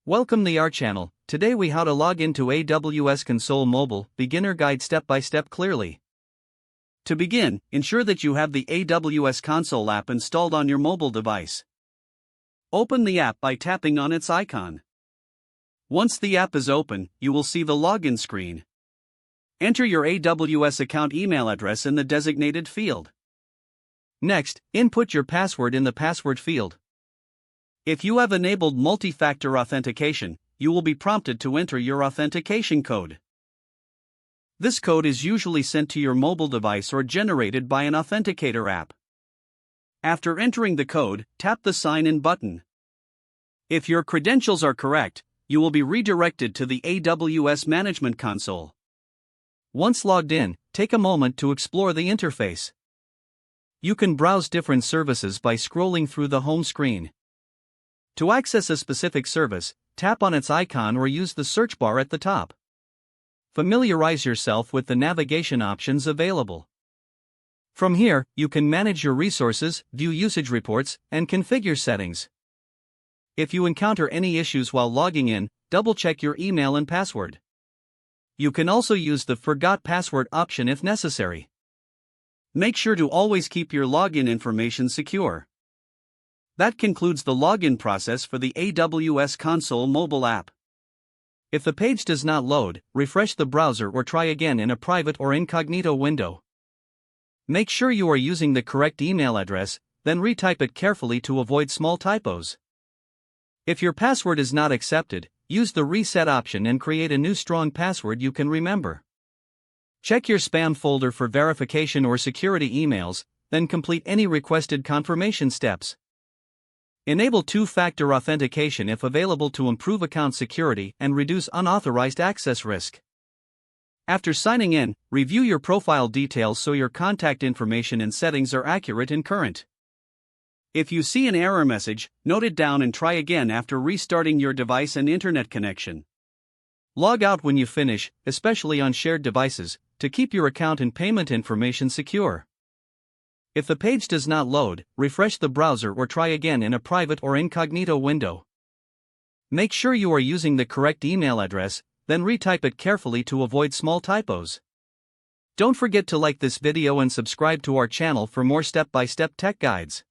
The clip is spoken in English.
Welcome to our channel. Today we how to log into AWS Console Mobile, beginner guide step by step clearly. To begin, ensure that you have the AWS Console app installed on your mobile device. Open the app by tapping on its icon. Once the app is open, you will see the login screen. Enter your AWS account email address in the designated field. Next, input your password in the password field. If you have enabled multi-factor authentication, you will be prompted to enter your authentication code. This code is usually sent to your mobile device or generated by an authenticator app. After entering the code, tap the Sign In button. If your credentials are correct, you will be redirected to the AWS Management Console. Once logged in, take a moment to explore the interface. You can browse different services by scrolling through the home screen. To access a specific service, tap on its icon or use the search bar at the top. Familiarize yourself with the navigation options available. From here, you can manage your resources, view usage reports, and configure settings. If you encounter any issues while logging in, double-check your email and password. You can also use the Forgot Password option if necessary. Make sure to always keep your login information secure. That concludes the login process for the AWS Console mobile app. If the page does not load, refresh the browser or try again in a private or incognito window. Make sure you are using the correct email address, then retype it carefully to avoid small typos. If your password is not accepted, use the reset option and create a new strong password you can remember. Check your spam folder for verification or security emails, then complete any requested confirmation steps. Enable two-factor authentication if available to improve account security and reduce unauthorized access risk. After signing in, review your profile details so your contact information and settings are accurate and current. If you see an error message, note it down and try again after restarting your device and internet connection. Log out when you finish, especially on shared devices, to keep your account and payment information secure. If the page does not load, refresh the browser or try again in a private or incognito window. Make sure you are using the correct email address, then retype it carefully to avoid small typos. Don't forget to like this video and subscribe to our channel for more step-by-step tech guides.